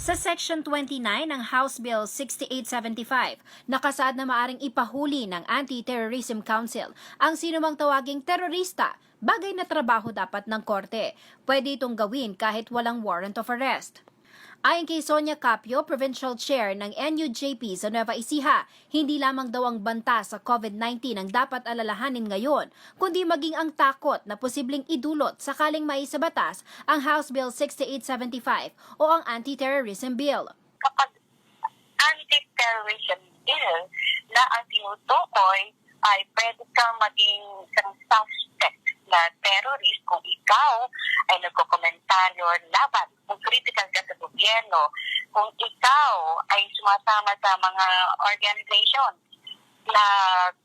Sa Section 29 ng House Bill 6875, nakasaad na maaring ipahuli ng Anti-Terrorism Council ang sinumang tawaging terorista, bagay na trabaho dapat ng korte. Pwede itong gawin kahit walang warrant of arrest. Ayon kay Sonia Capio, Provincial Chair ng NUJP sa Nueva Ecija, hindi lamang daw ang banta sa COVID-19 ang dapat alalahanin ngayon, kundi maging ang takot na posibleng idulot sakaling maisabatas ang House Bill 6875 o ang Anti-Terrorism Bill. Kapag anti-terrorism bill na ang tinutukoy ay pwede kang maging isang suspect na terrorist kung ikaw ay nagkokomentaryo laban, kung critical ka sa gobyerno, kung ikaw ay sumasama sa mga organization na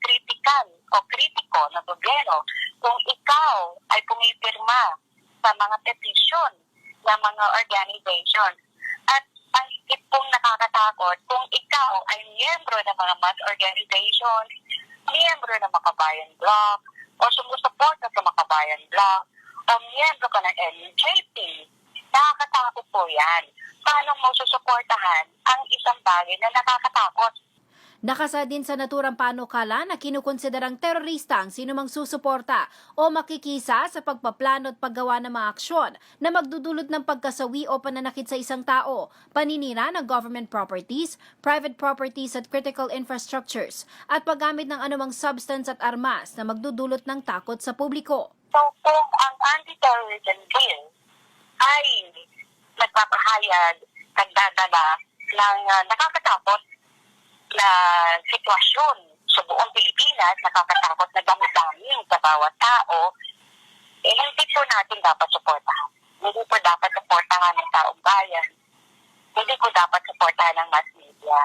critical o kritiko ng gobyerno, kung ikaw ay pumipirma sa mga petisyon ng mga organization. At ang higit pong nakakatakot, kung ikaw ay miyembro ng mga mass organizations, miyembro ng Makabayan Bloc, o sumusuporta sa Makabayan Bloc, o miyembro ka ng NUJP, nakakatakot po yan. Paano mo susuportahan ang isang bagay na nakakatakot? Nakasa din sa naturang panukala na kinukonsiderang terorista ang sinumang susuporta o makikisa sa pagpaplano at paggawa ng mga aksyon na magdudulot ng pagkasawi o pananakit sa isang tao, paninira ng government properties, private properties at critical infrastructures, at paggamit ng anumang substance at armas na magdudulot ng takot sa publiko. So kung ang anti-terrorism bill ay nagpapahayag, nagdadala ng nakakatakot na sitwasyon sa buong Pilipinas, nakakatakot na damdamin sa bawat tao, hindi po natin dapat suportahan. Hindi po dapat suportahan ng taong bayan. Hindi po dapat suportahan ng mass media.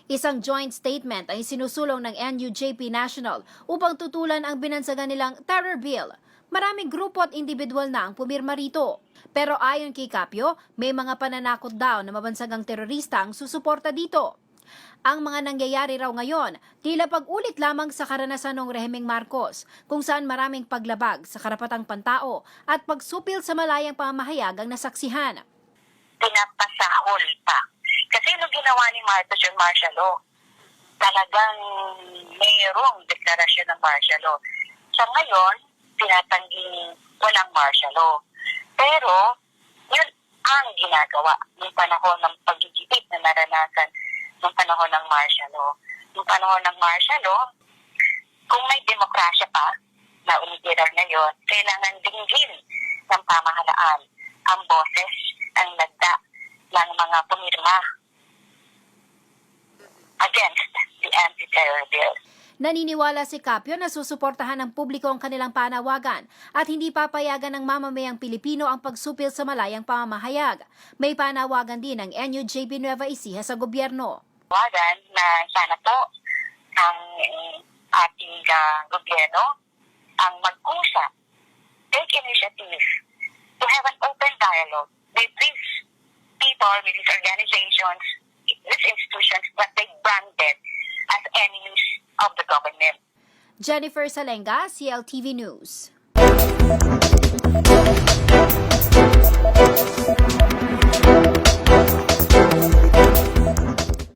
Isang joint statement ay sinusulong ng NUJP National upang tutulan ang binansagan nilang terror bill. Maraming grupo at individual na ang pumirma rito. Pero ayon kay Capio, may mga pananakot daw na mabansagang terorista ang susuporta dito. Ang mga nangyayari raw ngayon, tila pag-ulit lamang sa karanasan ng Rehimeng Marcos, kung saan maraming paglabag sa karapatang pantao at pagsupil sa malayang pamamahayag ang nasaksihan. Pinapasahol pa. Kasi nung ginawa ni Marcos yung martial law, talagang mayroong deklarasyon ng martial law. Sa ngayon, tinatangging walang martial law. Pero, yun ang ginagawa ng panahon ng pagigipit na naranasan ng panahon ng martial law. Yung panahon ng martial law, kung may demokrasya pa na umigiral ngayon, kailangan dinggin ng pamahalaan ang boses, ang lagda ng mga pumirma against the anti-terror bill. Naniniwala si Capio na susuportahan ng publiko ang kanilang panawagan at hindi papayagan ng mamamayang Pilipino ang pagsupil sa malayang pamamahayag. May panawagan din ng NUJP Nueva Ecija sa gobyerno. Tawagan na sana po ang ating gobyerno ang mag-usap, take initiative to have an open dialogue with these people, with these organizations, these institutions that they branded as enemies of the government. Jennifer Salenga, CLTV News.